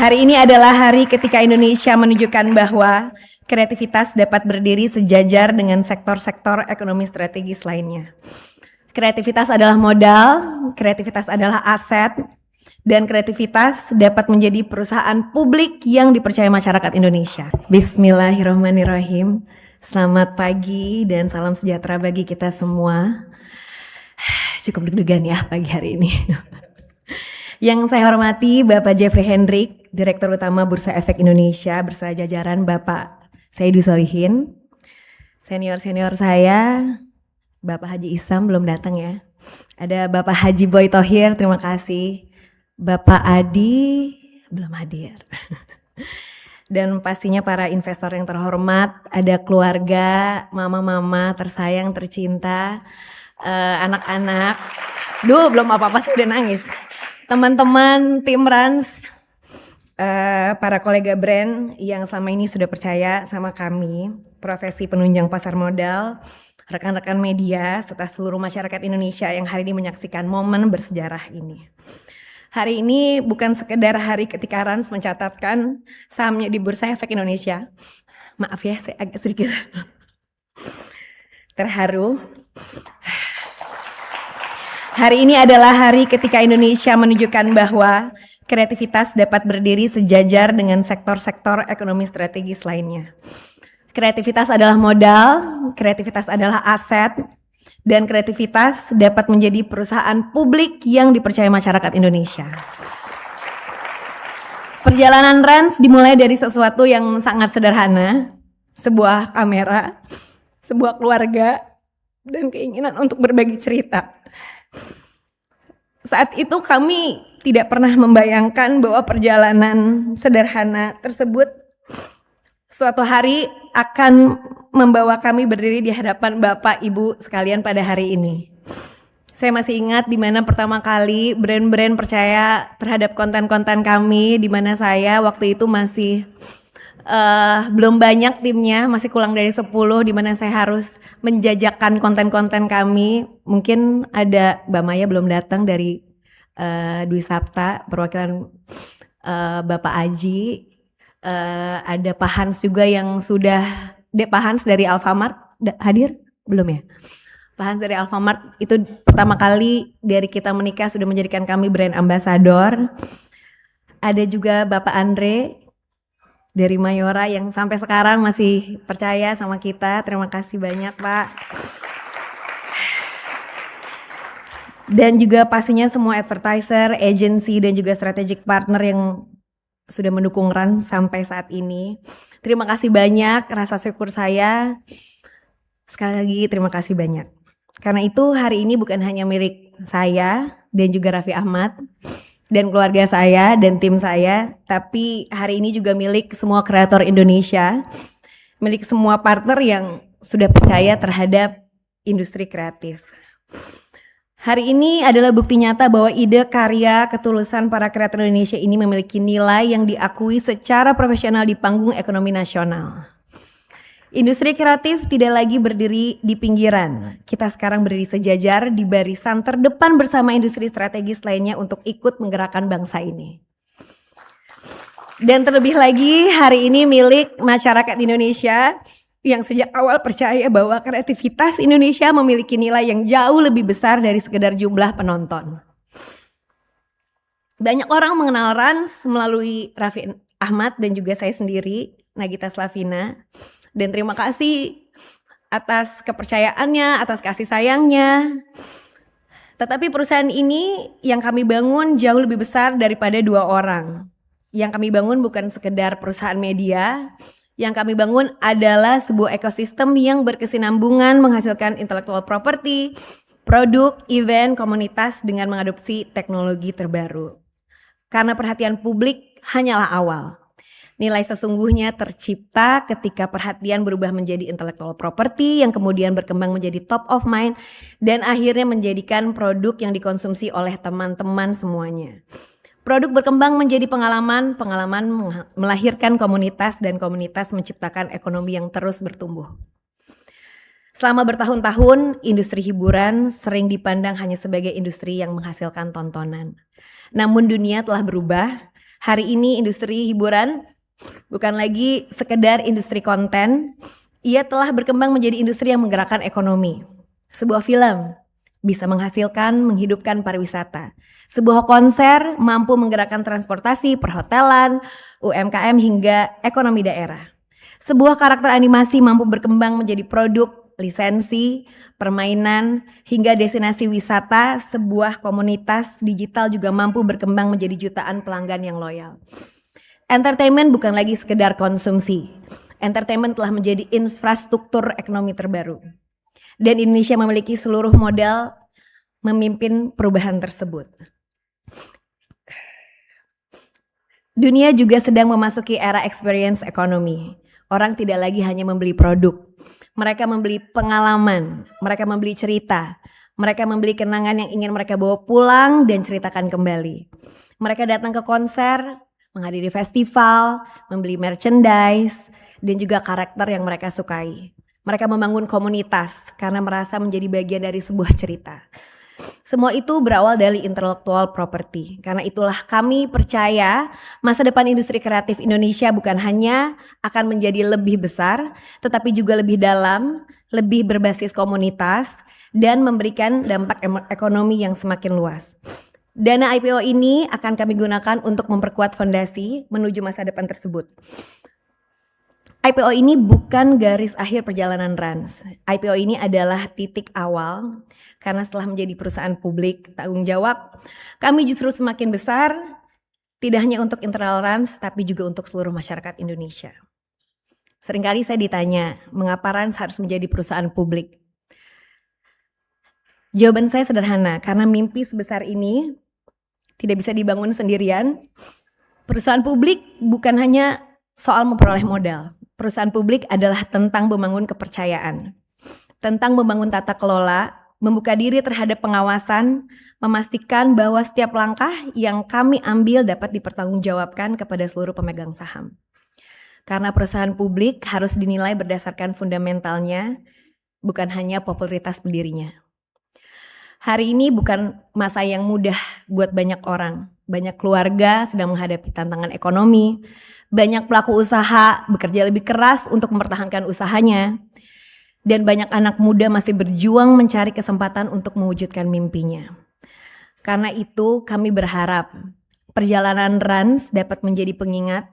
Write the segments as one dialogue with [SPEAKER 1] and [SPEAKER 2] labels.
[SPEAKER 1] Hari ini adalah hari ketika Indonesia menunjukkan bahwa kreativitas dapat berdiri sejajar dengan sektor-sektor ekonomi strategis lainnya. Kreativitas adalah modal, kreativitas adalah aset, dan kreativitas dapat menjadi perusahaan publik yang dipercaya masyarakat Indonesia. Bismillahirrahmanirrahim. Selamat pagi dan salam sejahtera bagi kita semua. Cukup deg-degan ya pagi hari ini. Yang saya hormati Bapak Jeffrey Hendrik, Direktur Utama Bursa Efek Indonesia beserta jajaran Bapak Saidus Solihin. Senior-senior saya, Bapak Haji Isam belum datang ya. Ada Bapak Haji Boy Thohir, terima kasih. Bapak Adi belum hadir. Dan pastinya para investor yang terhormat, ada keluarga, mama-mama tersayang, tercinta, anak-anak. Duh, belum apa-apa sih udah nangis. Teman-teman tim Rans, para kolega brand yang selama ini sudah percaya sama kami, profesi penunjang pasar modal, rekan-rekan media, serta seluruh masyarakat Indonesia yang hari ini menyaksikan momen bersejarah ini. Hari ini bukan sekedar hari ketika Rans mencatatkan sahamnya di Bursa Efek Indonesia. Maaf ya, saya agak sedikit terharu. Hari ini adalah hari ketika Indonesia menunjukkan bahwa kreativitas dapat berdiri sejajar dengan sektor-sektor ekonomi strategis lainnya. Kreativitas adalah modal, kreativitas adalah aset, dan kreativitas dapat menjadi perusahaan publik yang dipercaya masyarakat Indonesia. Perjalanan Rans dimulai dari sesuatu yang sangat sederhana, sebuah kamera, sebuah keluarga, dan keinginan untuk berbagi cerita. Saat itu kami tidak pernah membayangkan bahwa perjalanan sederhana tersebut suatu hari akan membawa kami berdiri di hadapan Bapak Ibu sekalian pada hari ini. Saya masih ingat di mana pertama kali brand-brand percaya terhadap konten-konten kami, di mana saya waktu itu masih belum banyak timnya, masih kurang dari 10, di mana saya harus menjajakan konten-konten kami. Mungkin ada Mbak Maya belum datang dari Dwi Sapta, perwakilan Bapak Aji, ada Pak Hans juga yang sudah, Pak Hans dari Alfamart hadir? Belum ya? Pak Hans dari Alfamart itu pertama kali dari kita menikah sudah menjadikan kami brand ambassador. Ada juga Bapak Andre dari Mayora yang sampai sekarang masih percaya sama kita. Terima kasih banyak Pak. Dan juga pastinya semua advertiser, agency dan juga strategic partner yang sudah mendukung Rans sampai saat ini. Terima kasih banyak, rasa syukur saya. Sekali lagi terima kasih banyak. Karena itu hari ini bukan hanya milik saya dan juga Raffi Ahmad dan keluarga saya dan tim saya, tapi hari ini juga milik semua kreator Indonesia, milik semua partner yang sudah percaya terhadap industri kreatif. Hari ini adalah bukti nyata bahwa ide, karya, ketulusan para kreator Indonesia ini memiliki nilai yang diakui secara profesional di panggung ekonomi nasional. Industri kreatif tidak lagi berdiri di pinggiran. Kita sekarang berdiri sejajar di barisan terdepan bersama industri strategis lainnya untuk ikut menggerakkan bangsa ini. Dan terlebih lagi hari ini milik masyarakat Indonesia yang sejak awal percaya bahwa kreativitas Indonesia memiliki nilai yang jauh lebih besar dari sekedar jumlah penonton. Banyak orang mengenal Rans melalui Raffi Ahmad dan juga saya sendiri, Nagita Slavina. Dan terima kasih atas kepercayaannya, atas kasih sayangnya. Tetapi perusahaan ini yang kami bangun jauh lebih besar daripada 2 orang. Yang kami bangun bukan sekedar perusahaan media, yang kami bangun adalah sebuah ekosistem yang berkesinambungan menghasilkan intellectual property, produk, event, komunitas dengan mengadopsi teknologi terbaru. Karena perhatian publik hanyalah awal. Nilai sesungguhnya tercipta ketika perhatian berubah menjadi intellectual property yang kemudian berkembang menjadi top of mind dan akhirnya menjadikan produk yang dikonsumsi oleh teman-teman semuanya. Produk berkembang menjadi pengalaman, pengalaman melahirkan komunitas dan komunitas menciptakan ekonomi yang terus bertumbuh. Selama bertahun-tahun, industri hiburan sering dipandang hanya sebagai industri yang menghasilkan tontonan. Namun dunia telah berubah. Hari ini industri hiburan bukan lagi sekedar industri konten, ia telah berkembang menjadi industri yang menggerakkan ekonomi. Sebuah film bisa menghasilkan, menghidupkan pariwisata. Sebuah konser mampu menggerakkan transportasi, perhotelan, UMKM hingga ekonomi daerah. Sebuah karakter animasi mampu berkembang menjadi produk, lisensi, permainan, hingga destinasi wisata. Sebuah komunitas digital juga mampu berkembang menjadi jutaan pelanggan yang loyal. Entertainment bukan lagi sekedar konsumsi. Entertainment telah menjadi infrastruktur ekonomi terbaru. Dan Indonesia memiliki seluruh modal memimpin perubahan tersebut. Dunia juga sedang memasuki era experience economy. Orang tidak lagi hanya membeli produk. Mereka membeli pengalaman, mereka membeli cerita, mereka membeli kenangan yang ingin mereka bawa pulang dan ceritakan kembali. Mereka datang ke konser, menghadiri festival, membeli merchandise, dan juga karakter yang mereka sukai. Mereka membangun komunitas karena merasa menjadi bagian dari sebuah cerita. Semua itu berawal dari intellectual property. Karena itulah kami percaya masa depan industri kreatif Indonesia bukan hanya akan menjadi lebih besar, tetapi juga lebih dalam, lebih berbasis komunitas, dan memberikan dampak ekonomi yang semakin luas. Dana IPO ini akan kami gunakan untuk memperkuat fondasi menuju masa depan tersebut. IPO ini bukan garis akhir perjalanan Rans. IPO ini adalah titik awal, karena setelah menjadi perusahaan publik tanggung jawab, kami justru semakin besar, tidak hanya untuk internal Rans, tapi juga untuk seluruh masyarakat Indonesia. Seringkali saya ditanya, mengapa Rans harus menjadi perusahaan publik? Jawaban saya sederhana, karena mimpi sebesar ini tidak bisa dibangun sendirian. Perusahaan publik bukan hanya soal memperoleh modal. Perusahaan publik adalah tentang membangun kepercayaan, tentang membangun tata kelola, membuka diri terhadap pengawasan, memastikan bahwa setiap langkah yang kami ambil dapat dipertanggungjawabkan kepada seluruh pemegang saham. Karena perusahaan publik harus dinilai berdasarkan fundamentalnya, bukan hanya popularitas pendirinya. Hari ini bukan masa yang mudah buat banyak orang. Banyak keluarga sedang menghadapi tantangan ekonomi. Banyak pelaku usaha bekerja lebih keras untuk mempertahankan usahanya. Dan banyak anak muda masih berjuang mencari kesempatan untuk mewujudkan mimpinya. Karena itu kami berharap perjalanan Rans dapat menjadi pengingat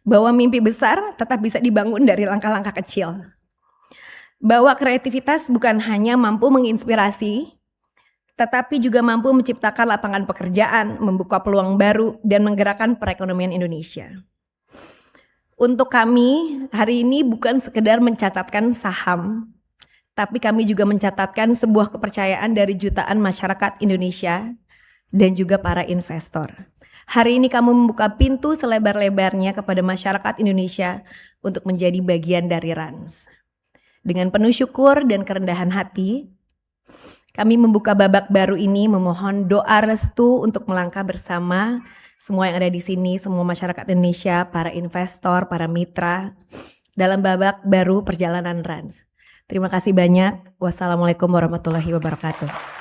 [SPEAKER 1] bahwa mimpi besar tetap bisa dibangun dari langkah-langkah kecil. Bahwa kreativitas bukan hanya mampu menginspirasi, tetapi juga mampu menciptakan lapangan pekerjaan, membuka peluang baru, dan menggerakkan perekonomian Indonesia. Untuk kami, hari ini bukan sekedar mencatatkan saham, tapi kami juga mencatatkan sebuah kepercayaan dari jutaan masyarakat Indonesia dan juga para investor. Hari ini kamu membuka pintu selebar-lebarnya kepada masyarakat Indonesia untuk menjadi bagian dari Rans. Dengan penuh syukur dan kerendahan hati, kami membuka babak baru ini memohon doa restu untuk melangkah bersama semua yang ada di sini, semua masyarakat Indonesia, para investor, para mitra dalam babak baru perjalanan Rans. Terima kasih banyak. Wassalamualaikum warahmatullahi wabarakatuh.